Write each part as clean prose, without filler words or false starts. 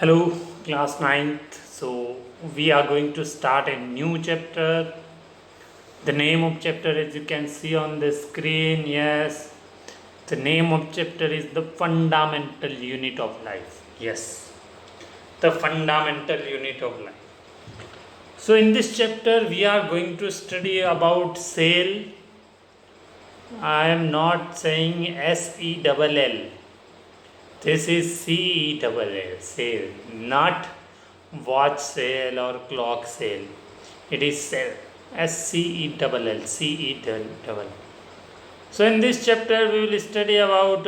Hello, class ninth. So, we are going to start a new chapter. The name of chapter, as you can see on the screen, yes, the name of chapter is the fundamental unit of life. Yes, the fundamental unit of life. So, in this chapter, we are going to study about cell. I am not saying SELL. This is CELL, sale, not watch sale or clock sale. It is cell, SCELL, CELL. So in this chapter we will study about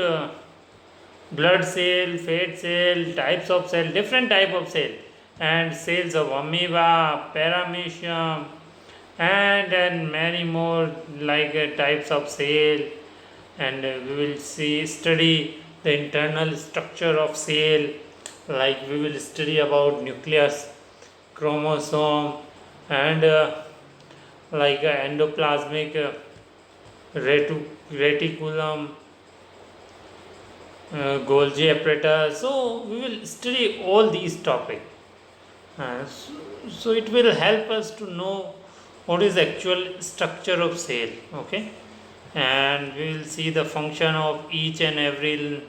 blood cell, fat cell, types of cell, different type of cell, and cells of amoeba, paramecium, and then many more like types of cell, and we will study the internal structure of cell, like we will study about nucleus, chromosome, and like endoplasmic reticulum, Golgi apparatus. So we will study all these topics. So it will help us to know what is actual structure of cell. Okay, and we will see the function of each and every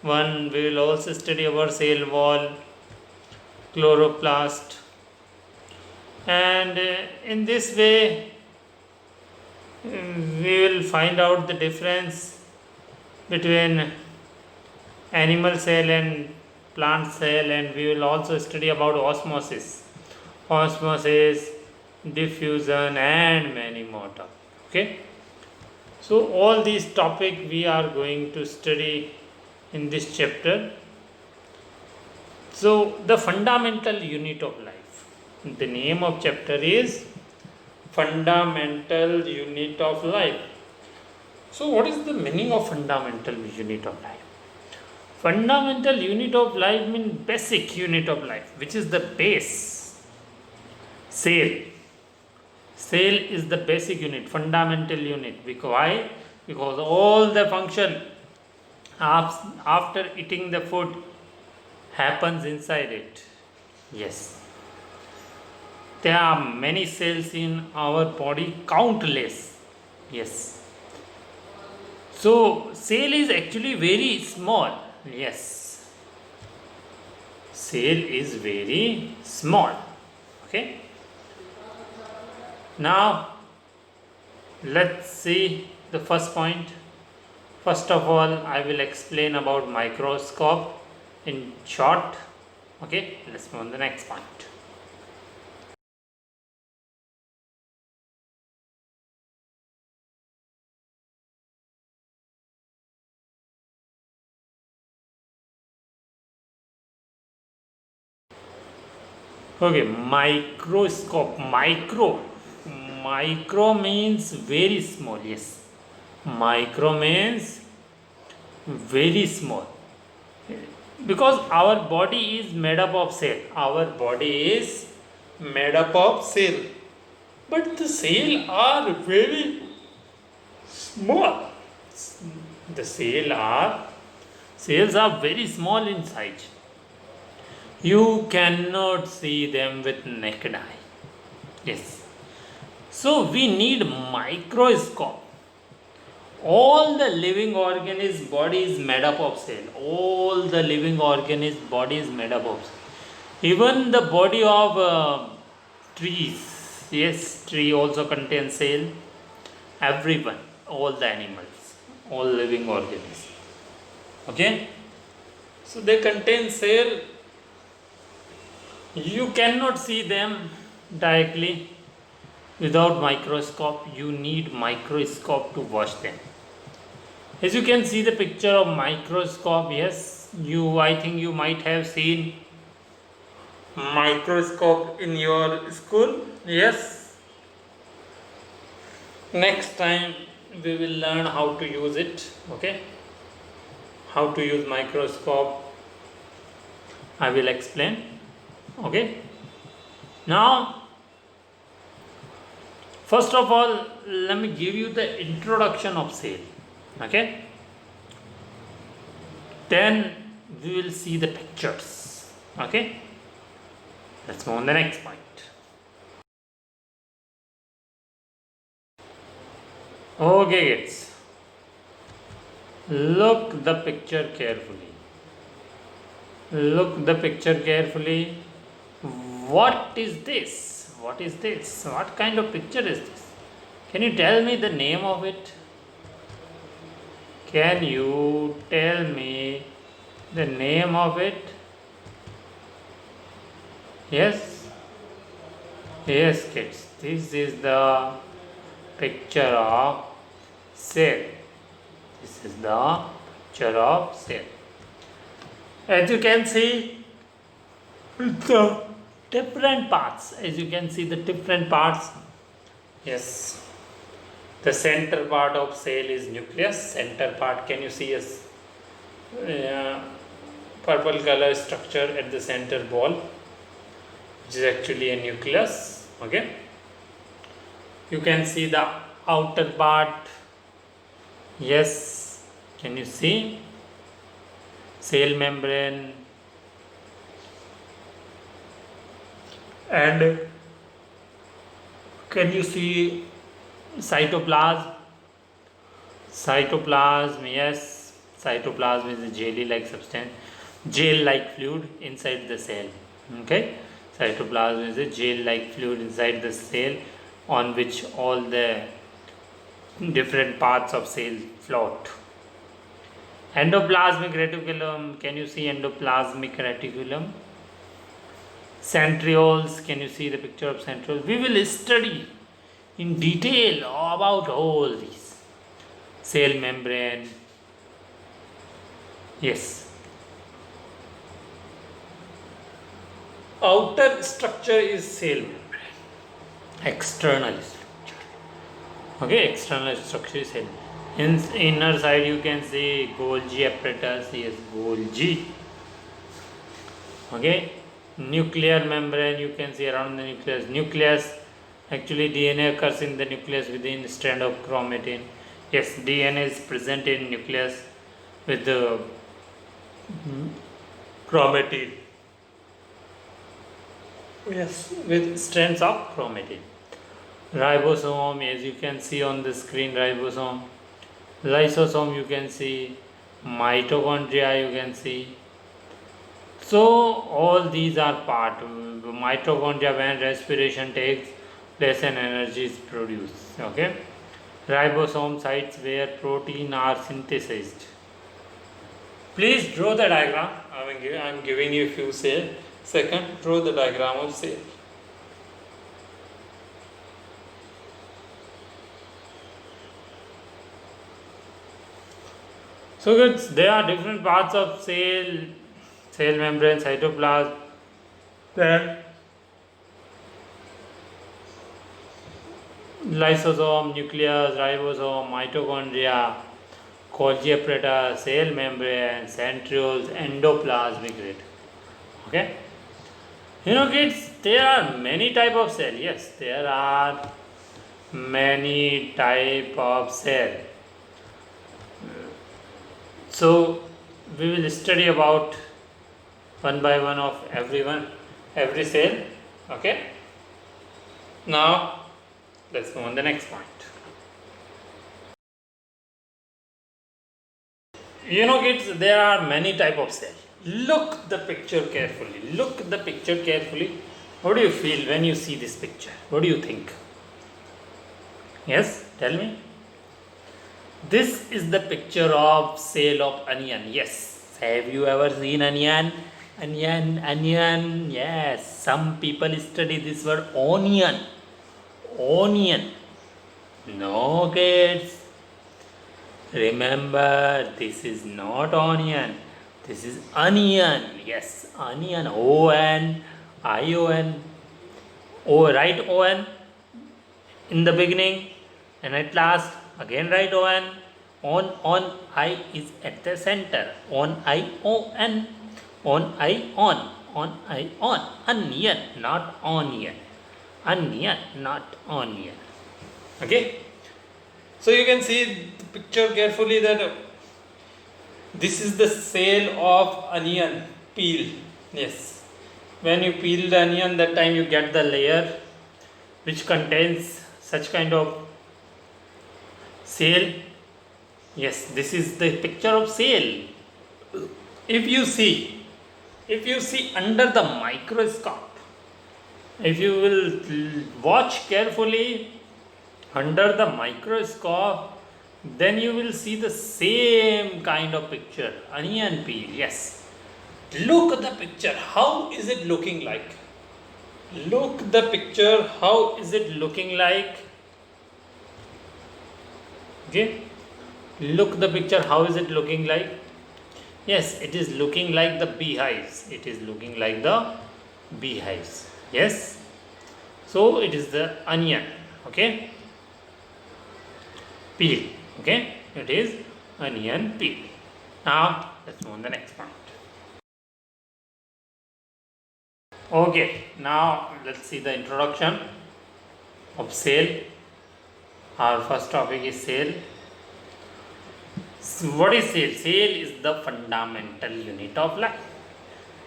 one. We will also study our cell wall, chloroplast, and in this way we will find out the difference between animal cell and plant cell, and we will also study about osmosis, diffusion, and many more topics. Okay, so all these topics we are going to study in this chapter. So the fundamental unit of life, the name of chapter is fundamental unit of life. So what is the meaning of fundamental unit of life? Fundamental unit of life means basic unit of life, which is the base. Cell. Cell is the basic unit, fundamental unit. Because why? Because all the function after eating the food happens inside it. Yes. There are many cells in our body, countless. Yes. So cell is actually very small. Yes, cell is very small. Okay, now let's see the first point. First of all, I will explain about microscope in short. Okay, let's move on the next point. Okay, microscope. Micro means very small. Yes, micro means very small, because our body is made up of cell. Our body is made up of cell, but the cell are very small. The cells are very small in size. You cannot see them with naked eye. Yes, so we need microscope. All the living organism body is made up of cell. All the living organism body is made up of cell. Even the body of trees. Yes, tree also contains cell. Everyone, all the animals, all living organisms. Okay, so they contain cell. You cannot see them directly without microscope. You need microscope to watch them. As you can see the picture of microscope, yes, I think you might have seen microscope in your school. Yes, next time we will learn how to use it. Okay, how to use microscope I will explain. Okay, now first of all let me give you the introduction of cell. Okay, then we will see the pictures. Okay, let's move on the next point. Okay, kids, look the picture carefully. Look the picture carefully. What is this? What is this? What kind of picture is this? Can you tell me the name of it? Can you tell me the name of it? Yes? Yes, kids. This is the picture of sail. This is the picture of sail. As you can see, the different parts. As you can see, the different parts. Yes. The center part of sail is nucleus. Center part, can you see a purple color structure at the center ball, which is actually a nucleus. Okay. You can see the outer part. Yes. Can you see? Sail membrane. And can you see cytoplasm? Cytoplasm, yes. Cytoplasm is a jelly-like substance, gel-like fluid inside the cell. Okay, cytoplasm is a gel-like fluid inside the cell on which all the different parts of cell float. Endoplasmic reticulum. Can you see endoplasmic reticulum? Centrioles. Can you see the picture of centrioles? We will study in detail about all these. Cell membrane. Yes. Outer structure is cell membrane. External structure. Okay, external structure is cell. In inner side you can see Golgi apparatus. Yes, Golgi. Okay. Nuclear membrane, you can see around the nucleus. Nucleus, actually DNA occurs in the nucleus within strand of chromatin. Yes, DNA is present in nucleus with the chromatin. Yes, with strands of chromatin. Ribosome, as you can see on the screen, ribosome. Lysosome, you can see. Mitochondria, you can see. So all these are part. Mitochondria, when respiration takes place and energy is produced. Okay. Ribosome sites where protein are synthesized. Please draw the diagram. I am giving you a few seconds. Draw the diagram of cell. So kids, there are different parts of cell membrane, cytoplasm, then lysosome, nucleus, ribosome, mitochondria, Golgi apparatus, cell membrane, centrioles, endoplasmic reticulum. Okay. You know kids, there are many type of cell. Yes, there are many type of cell. So we will study about one by one of every cell. Okay. Now let's go on the next point. You know kids, there are many type of cell. Look the picture carefully. Look the picture carefully. What do you feel when you see this picture? What do you think? Yes, tell me. This is the picture of cell of onion. Yes. Have you ever seen onion? Onion. Yes. Some people study this word onion. Onion. No kids. Remember, this is not onion. This is onion. Yes, onion. O-N-I-O-N. O, write O-N in the beginning, and at last again write O-N. On I is at the center. On-I-O-N. On-I-on. Onion, not onion. Onion, not onion. Okay. So you can see the picture carefully that this is the cell of onion peel. Yes. when you peel the onion, that time you get the layer which contains such kind of cell. Yes, this is the picture of cell. If you see, if you see under the microscope, if you will watch carefully under the microscope, then you will see the same kind of picture, onion peel. Yes, look at the picture, how is it looking like? Look the picture, how is it looking like? Okay, look the picture, how is it looking like? Yes, it is looking like the beehives. It is looking like the beehives. Yes, so it is the onion. Okay, peel. Okay, it is onion peel. Now let's move on the next point. Okay, now let's see the introduction of cell. Our first topic is cell. So what is cell? Cell is the fundamental unit of life,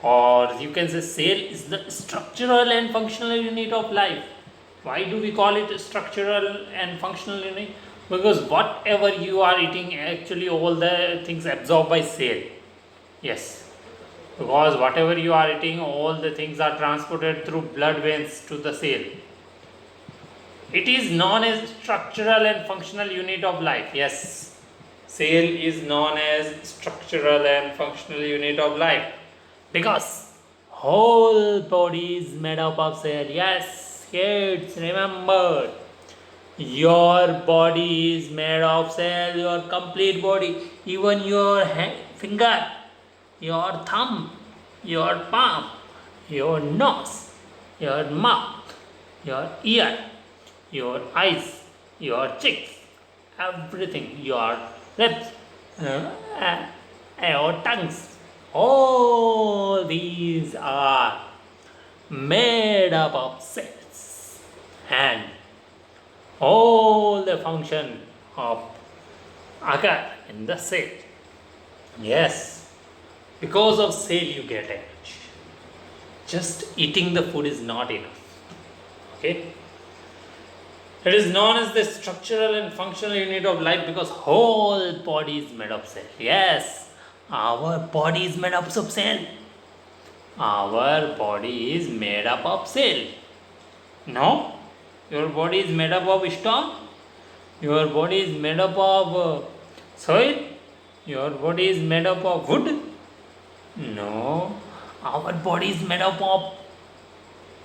or you can say cell is the structural and functional unit of life. Why do we call it structural and functional unit? Because whatever you are eating, actually all the things absorbed by cell. Yes, because whatever you are eating, all the things are transported through blood veins to the cell. It is known as structural and functional unit of life. Yes, cell is known as structural and functional unit of life because whole body is made up of cell. Yes, kids, remember, your body is made of cell. Your complete body, even your finger, your thumb, your palm, your nose, your mouth, your ear, your eyes, your cheeks, everything, your lips, your tongues, all these are made up of cells, and all the function of occur in the cell. Yes, because of cell you get energy. Just eating the food is not enough. Okay, it is known as the structural and functional unit of life because whole body is made of cell. Yes, our body is made up of cell. Our body is made up of cell. No, your body is made up of stone. Your body is made up of soil. Your body is made up of wood. No, our body is made up of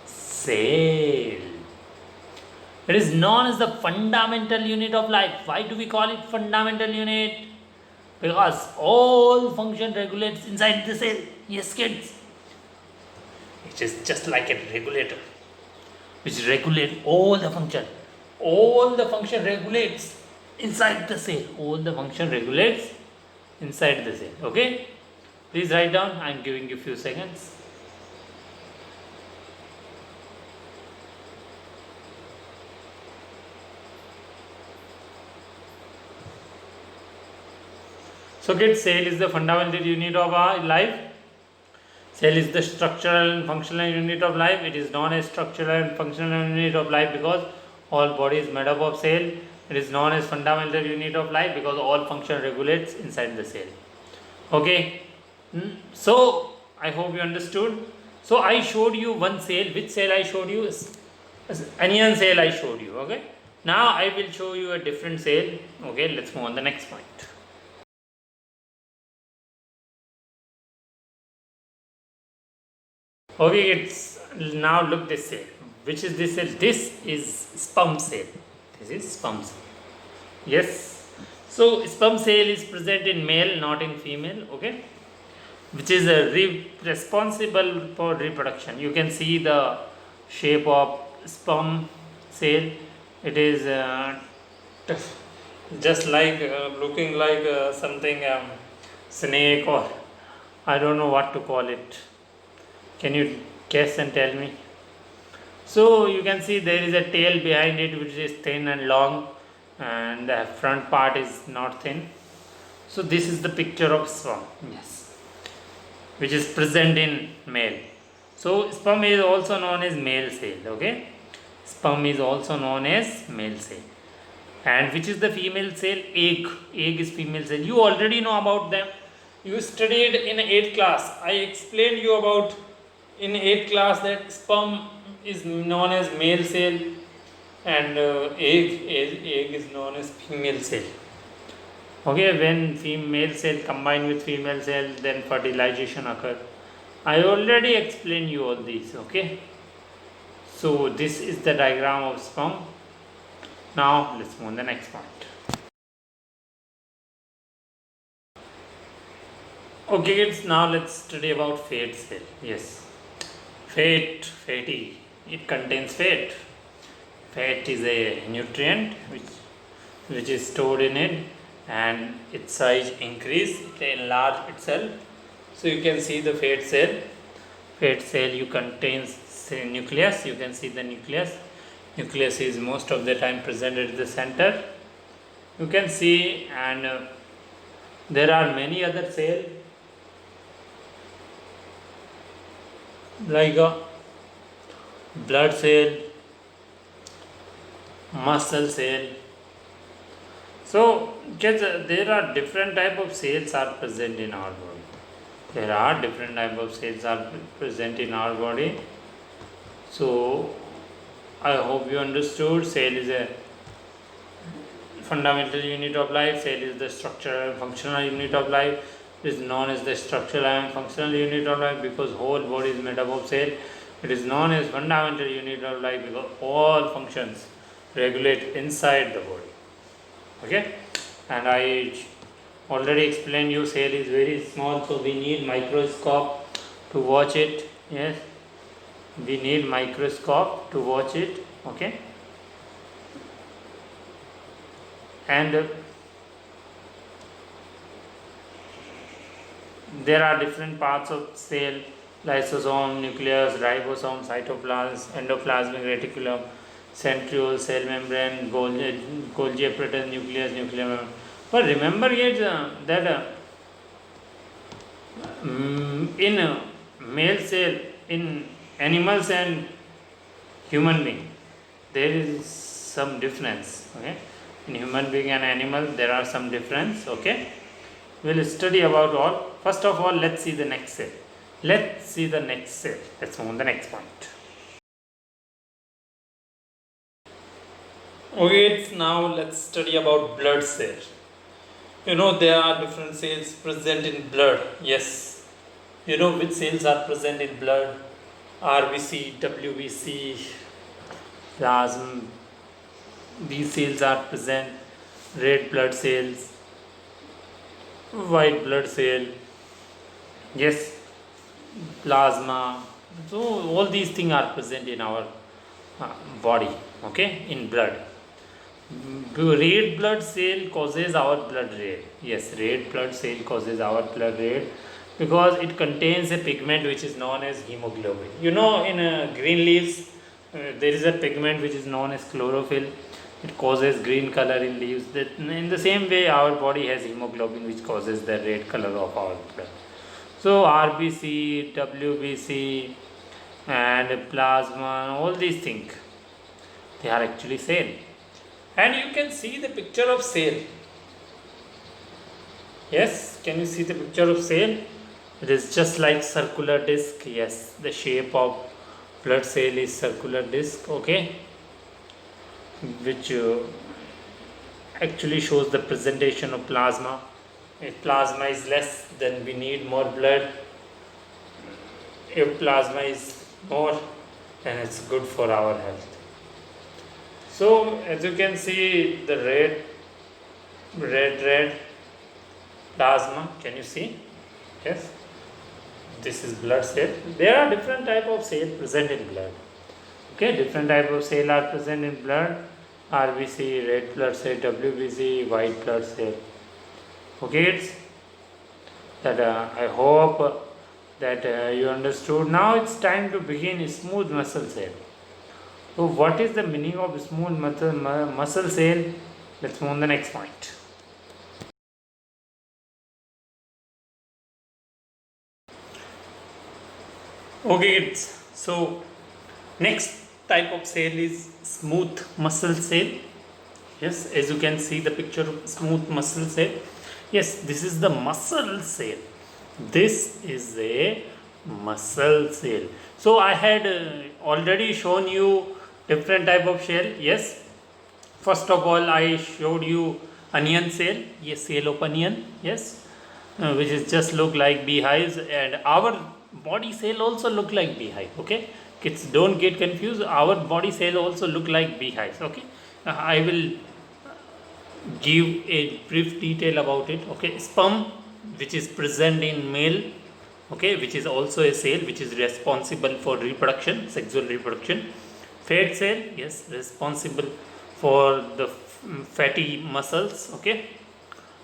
cell. It is known as the fundamental unit of life. Why do we call it fundamental unit? Because all function regulates inside the cell. Yes, kids. It is just like a regulator which regulates all the function. All the function regulates inside the cell. All the function regulates inside the cell. Okay? Please write down. I am giving you few seconds. So kids, cell is the fundamental unit of our life. Cell is the structural and functional unit of life. It is known as structural and functional unit of life because all body is made up of cell. It is known as fundamental unit of life because all function regulates inside the cell. Okay. So I hope you understood. So I showed you one cell. Which cell I showed you? Onion cell I showed you. Okay. Now I will show you a different cell. Okay. Let's move on the next point. Okay, it's now look this cell. Which is this cell? This is sperm cell. This is sperm cell. Yes. So sperm cell is present in male, not in female. Okay, which is responsible for reproduction. You can see the shape of sperm cell. It is just like looking like something snake, or I don't know what to call it. Can you guess and tell me? So you can see there is a tail behind it which is thin and long, and the front part is not thin. So this is the picture of sperm. Yes, which is present in male. So sperm is also known as male cell. Okay, sperm is also known as male cell. And which is the female cell? Egg. Egg is female cell. You already know about them. You studied in 8th class. I explained you about in 8th class that sperm is known as male cell and egg is known as female cell. Okay, when female cell combine with female cell, then fertilization occur. I already explained you all these. Okay, so this is the diagram of sperm. Now let's move on the next point. Okay kids, now let's study about fat cell. Yes, fatty. It contains fat. Fat is a nutrient which is stored in it, and its size increase, it enlarge itself. So you can see the fat cell. Fat cell you contains nucleus. You can see the nucleus. Nucleus is most of the time present at the center. You can see, and there are many other cells like a blood cell, muscle cell. So kids, there are different type of cells are present in our body. There are different type of cells are present in our body. So I hope you understood. Cell is a fundamental unit of life. Cell is the structural and functional unit of life. It is known as the structural and functional unit of life because whole body is made up of cell. It is known as fundamental unit of life because all functions regulate inside the body. Okay, and I already explained you cell is very small, so we need microscope to watch it. Yes, we need microscope to watch it. Okay, and there are different parts of cell: lysosome, nucleus, ribosome, cytoplasm, endoplasmic reticulum, centriole, cell membrane, Golgi apparatus, nucleus, nuclear membrane. But remember yet that in male cell, in animals and human being, there is some difference. Okay, in human being and animal, there are some difference. Okay, we'll study about all. First of all, let's see the next cell. Let's see the next cell. Let's move on the next point. Okay, now let's study about blood cell. You know there are different cells present in blood. Yes. You know which cells are present in blood? RBC, WBC, plasma. These cells are present. Red blood cells, white blood cell. Yes, plasma. So all these things are present in our body. Okay, in blood. Red blood cell causes our blood red. Yes, red blood cell causes our blood red because it contains a pigment which is known as hemoglobin. You know, in green leaves, there is a pigment which is known as chlorophyll. It causes green color in leaves. That in the same way, our body has hemoglobin which causes the red color of our blood. So RBC, WBC, and plasma, all these things, they are actually cell. And you can see the picture of cell. Yes, can you see the picture of cell? It is just like circular disc. Yes, the shape of blood cell is circular disc. Okay, which actually shows the presentation of plasma. If plasma is less, then we need more blood. If plasma is more, then it's good for our health. So as you can see, the red plasma. Can you see? Yes, this is blood cell. There are different type of cell present in blood. Okay, different type of cell are present in blood. RBC, red blood cell, WBC, white blood cell. Okay, it's that I hope that you understood. Now it's time to begin smooth muscle cell. So what is the meaning of smooth muscle cell? Let's move on the next point. Okay, kids. So next type of cell is smooth muscle cell. Yes, as you can see the picture of smooth muscle cell. Yes, this is the muscle cell. This is a muscle cell. So I had already shown you different type of cell. Yes, first of all I showed you onion cell. Yes, cell of onion. Yes, which is just look like beehives, and our body cell also look like beehive. Okay, kids, don't get confused. Our body cell also look like beehives. Okay, I will give a brief detail about it. Okay, sperm, which is present in male, okay, which is also a cell which is responsible for reproduction, sexual reproduction. Fat cell, yes, responsible for the fatty muscles. Okay,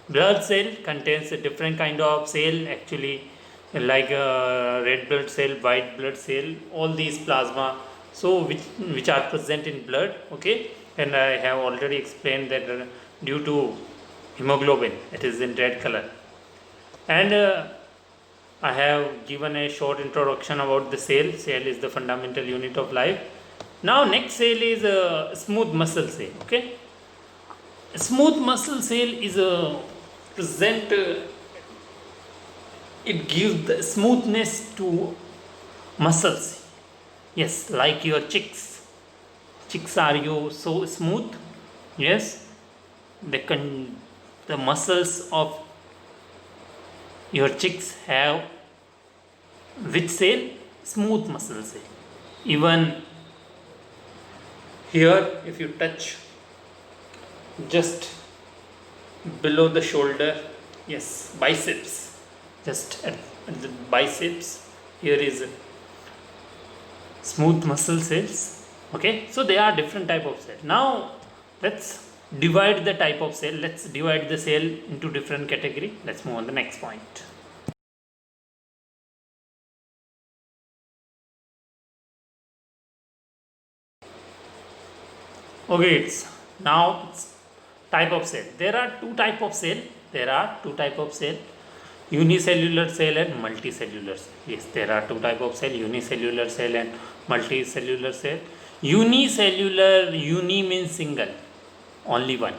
blood cell contains a different kind of cell actually, like red blood cell, white blood cell, all these plasma, so which are present in blood. Okay, and I have already explained that due to hemoglobin it is in red color. And I have given a short introduction about the cell. Cell is the fundamental unit of life. Now next cell is a smooth muscle cell. Okay, smooth muscle cell is a present it gives the smoothness to muscles. Yes, like your chicks are you so smooth. Yes, the the muscles of your chicks have which cell? Smooth muscle cell. Even here, if you touch just below the shoulder, yes, biceps, just at the biceps, here is smooth muscle cells. Okay, so they are different type of cell. Now let's divide the type of cell. Let's divide the cell into different category. Let's move on the next point. Okay, it's now it's type of cell. There are two type of cell. There are two type of cell: unicellular cell and multicellular cell. Yes, there are two type of cell: unicellular cell and multicellular cell. Unicellular, uni means single, only one.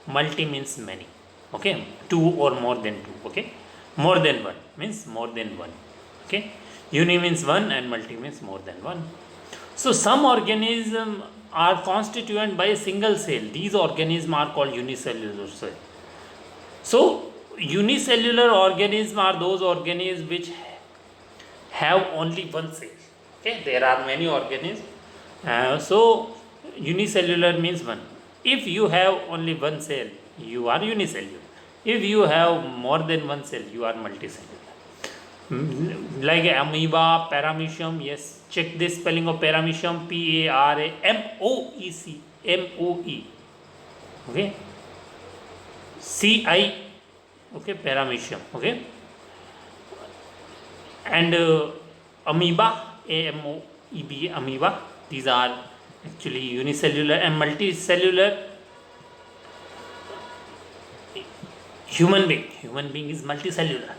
Multi means many. Okay, two or more than two. Okay, more than one means more than one. Okay, uni means one and multi means more than one. So some organisms are constituted by a single cell. These organisms are called unicellular cell. So unicellular organisms are those organisms which have only one cell. Okay, there are many organisms. So unicellular means one. If you have only one cell, you are unicellular. If you have more than one cell, you are multicellular. Like amoeba, paramecium. Yes, check this spelling of paramecium: Paramoec, MOE. Okay, CI. Okay, paramecium. Okay, and amoeba, AMOEB, amoeba. These are actually unicellular. And multicellular, human being is multicellular.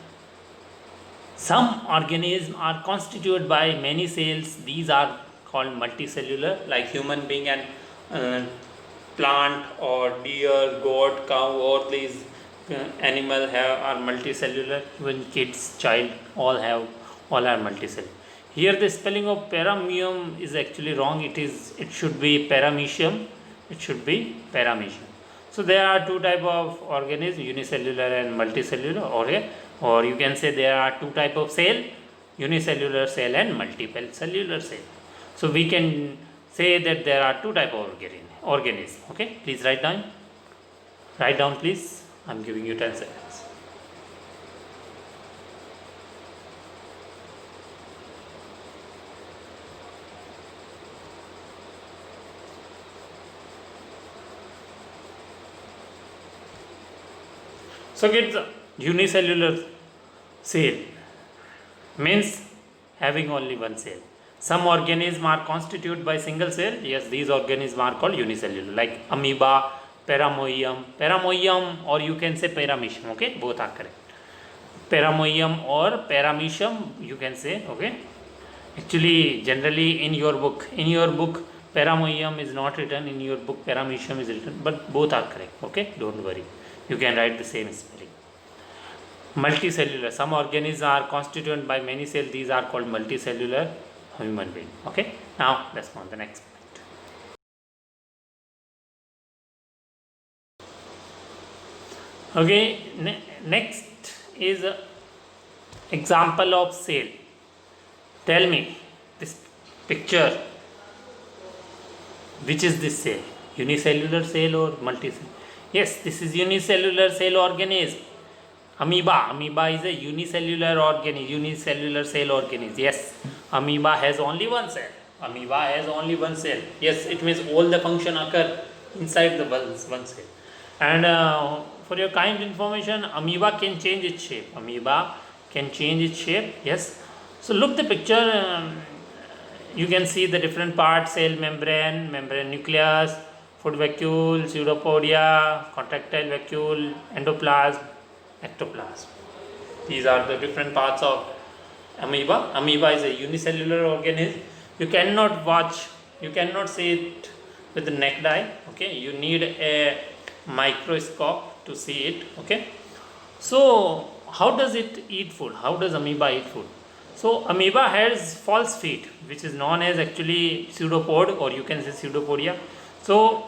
Some organisms are constituted by many cells. These are called multicellular, like human being and plant or deer, goat, cow. All these animal are multicellular. Even kids, child, all are multicellular. Here the spelling of paramecium is actually wrong. It should be paramecium. It should be paramecium. So there are two type of organisms: unicellular and multicellular. Or you can say there are two type of cell: unicellular cell and multiple cellular cell. So we can say that there are two type of organism. Okay, please write down please. I'm giving you 10 seconds. So kids, unicellular cell means having only one cell. Some organisms are constituted by single cell. Yes, these organisms are called unicellular, like amoeba, paramoium, or you can say paramecium. Okay, both are correct. Paramoium or paramecium, you can say. Okay, Actually, generally in your book, paramoium is not written, in your book, paramecium is written, but both are correct. Okay, don't worry. You can write the same spelling. Multicellular. Some organisms are constituted by many cells. These are called multicellular human being. Okay. Now let's move on the next point. Okay. Next is example of cell. Tell me this picture. Which is this cell? Unicellular cell or multicellular? Yes, this is unicellular cell organism. Amoeba. Amoeba is a unicellular organism, unicellular cell organism. Yes, amoeba has only one cell. Amoeba has only one cell. Yes, it means all the function occur inside the one cell. And for your kind information, amoeba can change its shape. Amoeba can change its shape. Yes. So look the picture. You can see the different parts: cell membrane, membrane nucleus, food vacuole, pseudopodia, contractile vacuole, endoplasm, ectoplasm. These are the different parts of amoeba. Amoeba is a unicellular organism. You cannot see it with the naked eye. Okay, you need a microscope to see it. Okay, so how does it eat food? How does amoeba eat food? So amoeba has false feet, which is known as actually pseudopod, or you can say pseudopodia. So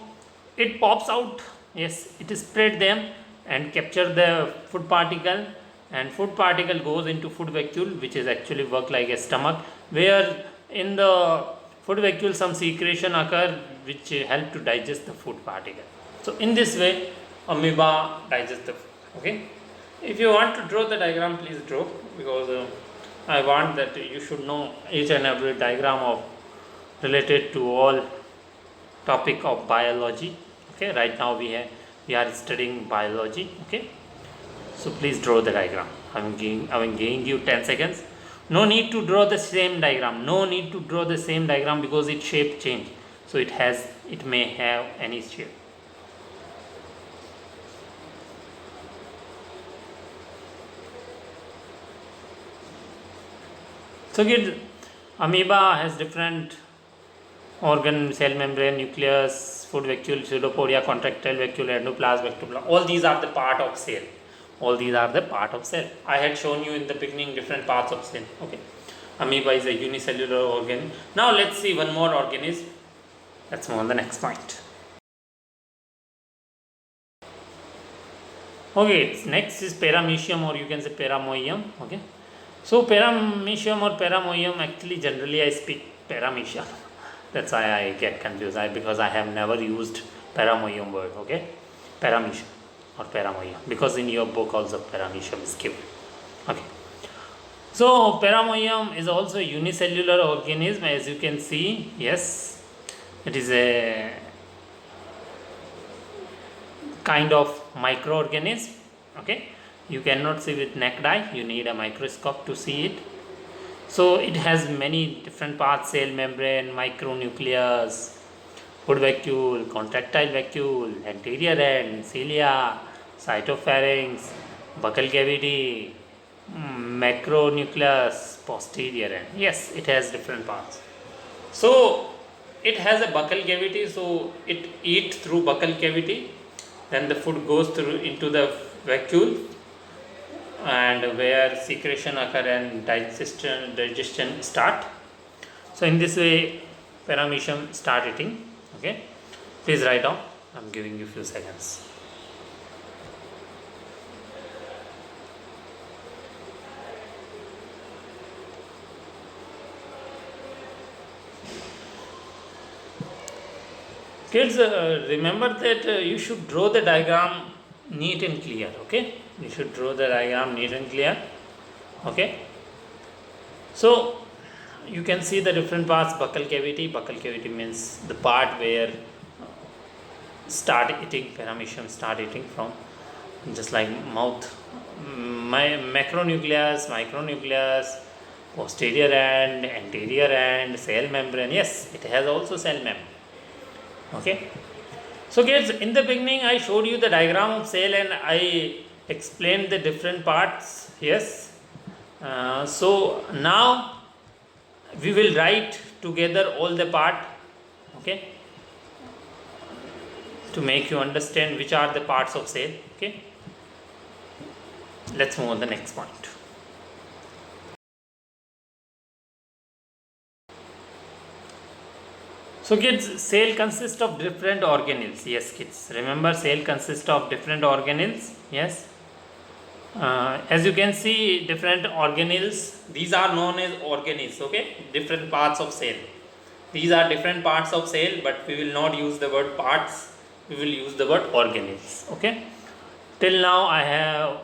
it pops out. Yes, it spread them and capture the food particle, and food particle goes into food vacuole, which is actually work like a stomach, where in the food vacuole some secretion occur which help to digest the food particle. So in this way amoeba digests the food. Okay, if you want to draw the diagram, please draw, because I want that you should know each and every diagram of related to all topic of biology. Okay, right now we are studying biology. Okay, so please draw the diagram. I'm giving you 10 seconds. No need to draw the same diagram. No need to draw the same diagram because its shape change. So it may have any shape. So kids, amoeba has different organ, cell membrane, nucleus, food vacuole, pseudopodia, contractile vacuole, endoplasm, ectoplasm. All these are the part of cell. All these are the part of cell. I had shown you in the beginning different parts of cell. Okay, amoeba is a unicellular organ. Now let's see one more organism. Let's move on the next point. Okay, next is paramecium, or you can say paramoium. Okay, so paramecium or paramoium, actually generally I speak paramecium. That's why I get confused, because I have never used paramoium word. Okay, paramecium or paramoium, because in your book also paramecium is given. Okay, so paramoium is also a unicellular organism, as you can see. Yes, it is a kind of microorganism. Okay, you cannot see with naked eye, you need a microscope to see it. So it has many different parts: cell membrane, micronucleus, food vacuole, contractile vacuole, anterior end, cilia, cytopharynx, buccal cavity, macronucleus, posterior end. Yes, it has different parts. So it has a buccal cavity, so it eats through buccal cavity. Then the food goes through into the vacuole, and where secretion occur and digestion start. So in this way paramecium start eating. Okay, please write down. I'm giving you few seconds. Kids, remember that you should draw the diagram neat and clear. Okay, you should draw the diagram neat and clear. Okay, so you can see the different parts. Buccal cavity means the part where start eating, paramecium start eating from, just like mouth. Macronucleus, micronucleus, posterior end, anterior end, cell membrane. Yes, it has also cell membrane. Okay, so kids, in the beginning I showed you the diagram of cell and I explained the different parts. Yes, so now We will write together all the part, okay, to make you understand which are the parts of cell. Okay, let's move on the next point. So kids, cell consists of different organelles. Yes kids, remember cell consists of different organelles. Yes, as you can see, different organelles, these are known as organelles. Okay, different parts of cell, these are different parts of cell, but we will not use the word parts, we will use the word organelles. Okay, till now I have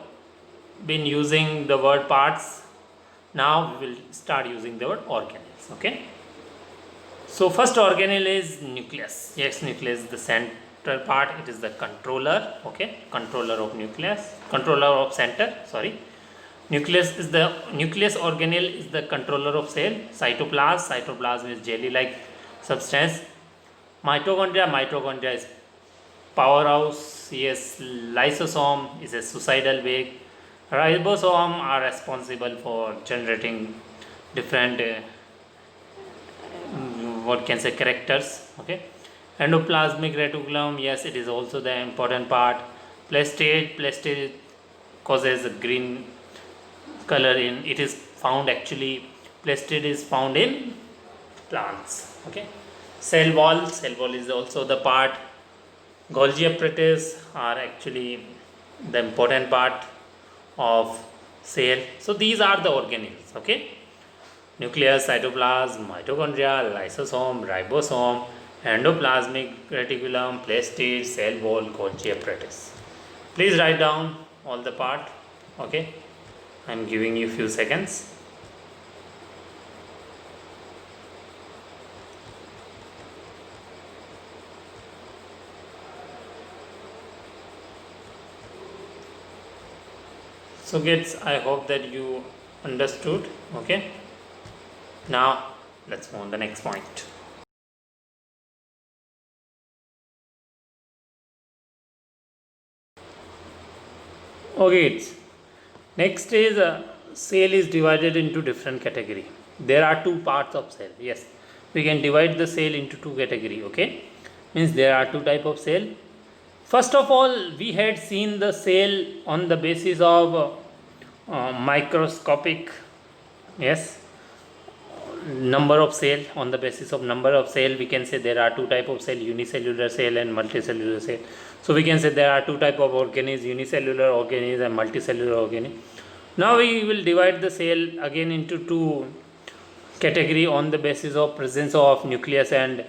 been using the word parts, now we will start using the word organelles. Okay, so first organelle is nucleus. Yes, nucleus is the center part, it is the controller. Okay, controller of nucleus, controller of center, sorry. Nucleus is the nucleus organelle is the controller of cell. Cytoplasm is jelly like substance. Mitochondria is powerhouse. Yes, lysosome is a suicidal bag. Ribosome are responsible for generating different what can say characters. Okay, endoplasmic reticulum, yes, it is also the important part. Plastid causes a green color in, it is found actually, plastid is found in plants. Okay, cell wall is also the part. Golgi apparatus are actually the important part of cell. So these are the organelles. Okay, nucleus, cytoplasm, mitochondria, lysosome, ribosome, endoplasmic reticulum, plastid, cell wall, Golgi apparatus. Please write down all the part. Okay, I am giving you few seconds. So kids, I hope that you understood. Okay, now let's move on the next point. Okay kids, next is cell is divided into different category. There are two parts of cell. Yes, we can divide the cell into two category. Okay, means there are two type of cell. First of all, we had seen the cell on the basis of microscopic, yes, number of cell. On the basis of number of cell, we can say there are two type of cell, unicellular cell and multicellular cell. So we can say there are two type of organisms, unicellular organisms and multicellular organisms. Now we will divide the cell again into two category on the basis of presence of nucleus and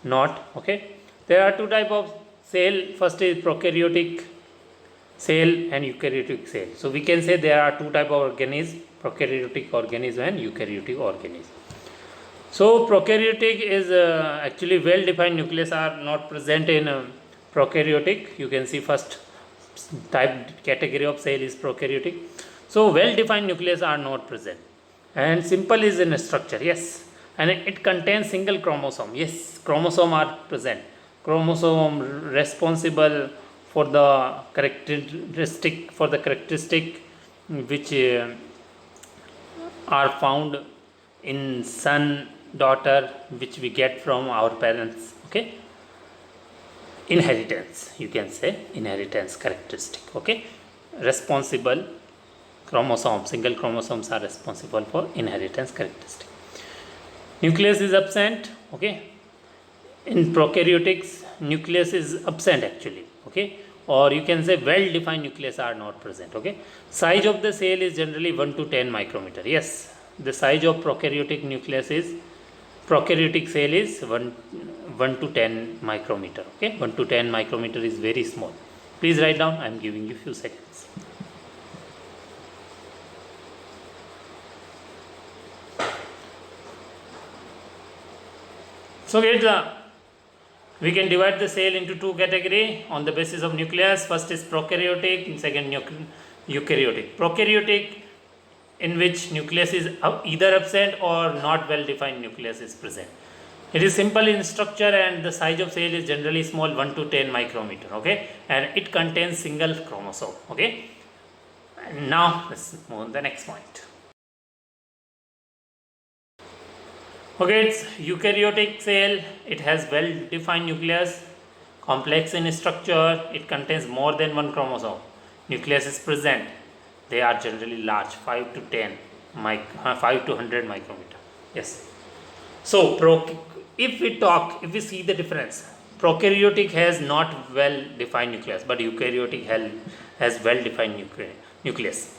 not. Okay, there are two type of cell. First is prokaryotic cell and eukaryotic cell. So we can say there are two type of organisms, prokaryotic organism and eukaryotic organism. So prokaryotic is actually well defined nucleus are not present in prokaryotic. You can see first type category of cell is prokaryotic. So well defined nucleus are not present, and simple is in structure. Yes, and it contains single chromosome. Yes, chromosome are present, chromosome responsible for the characteristic which are found in son, daughter, which we get from our parents. Okay, inheritance, you can say inheritance characteristic. Okay, responsible chromosome, single chromosomes are responsible for inheritance characteristic. Nucleus is absent. Okay, in prokaryotics nucleus is absent actually. Okay, or you can say well defined nucleus are not present. Okay, size of the cell is generally 1 to 10 micrometer. Yes, the size of prokaryotic cell is 1 to 10 micrometer. Okay, 1 to 10 micrometer is very small. Please write down, I am giving you few seconds. So we can divide the cell into two category on the basis of nucleus. First is prokaryotic and second eukaryotic. Prokaryotic, in which nucleus is either absent or not well defined nucleus is present. It is simple in structure and the size of cell is generally small, 1 to 10 micrometer. Okay, and it contains single chromosome. Okay, and now let's move on the next point. Okay, it's eukaryotic cell. It has well-defined nucleus, complex in structure. It contains more than one chromosome. Nucleus is present. They are generally large, 5 to 10, 5 to 100 micrometer. Yes. So, if we see the difference, prokaryotic has not well-defined nucleus, but eukaryotic has well-defined nucleus.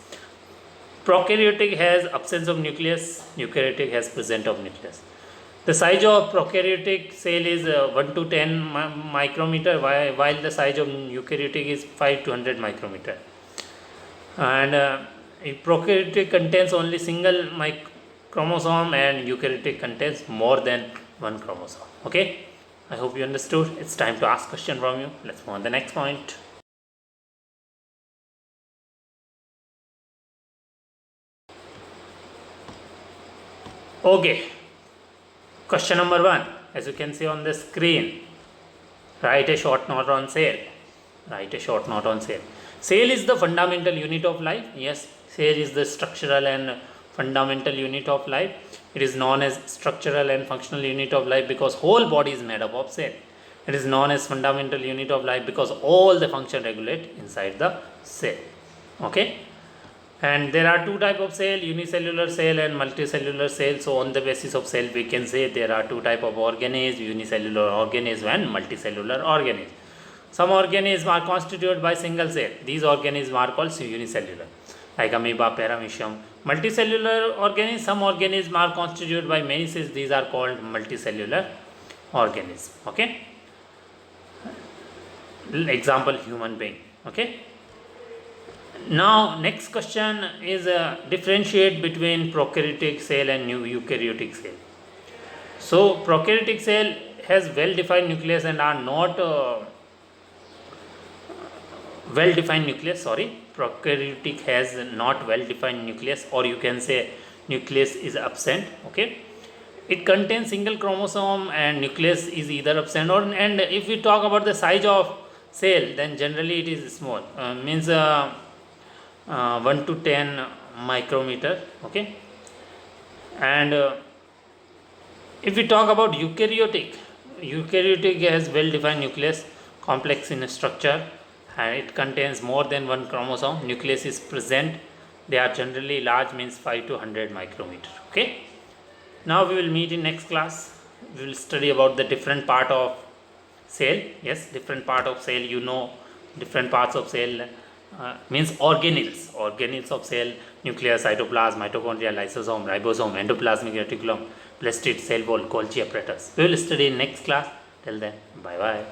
Prokaryotic has absence of nucleus, eukaryotic has presence of nucleus. The size of prokaryotic cell is 1 to 10 micrometer, while the size of eukaryotic is 5 to 100 micrometer. And prokaryotic contains only single chromosome, and eukaryotic contains more than one chromosome. Okay, I hope you understood. It's time to ask question from you. Let's move on the next point. Okay, question number 1. As you can see on the screen, write a short note on cell. Write a short note on cell. Cell is the fundamental unit of life. Yes, cell is the structural and fundamental unit of life. It is known as structural and functional unit of life because whole body is made up of cell. It is known as fundamental unit of life because all the function regulate inside the cell. Okay. And there are two type of cell, unicellular cell and multicellular cell. So on the basis of cell we can say there are two type of organisms, unicellular organism and multicellular organism. Some organisms are constituted by single cell. These organisms are called unicellular, like amoeba, paramecium. Multicellular organisms, some organisms are constituted by many cells. These are called multicellular organisms. Okay. Example, human being. Okay. Now next question is differentiate between prokaryotic cell and eukaryotic cell. So prokaryotic cell has well defined nucleus and are not well defined nucleus. Prokaryotic has not well defined nucleus, or you can say nucleus is absent. Okay, it contains single chromosome and nucleus is either absent or, and if we talk about the size of cell, then generally it is small, means 1 to 10 micrometer. Okay, and if we talk about eukaryotic has well defined nucleus, complex in structure, and it contains more than one chromosome. Nucleus is present. They are generally large, means 5 to 100 micrometer. Okay, now we will meet in next class. We will study about the different part of cell. Yes, different part of cell, different parts of cell, means organelles of cell: nucleus, cytoplasm, mitochondria, lysosome, ribosome, endoplasmic reticulum, plastid, cell wall, Golgi apparatus. We will study in next class. Till then, bye bye.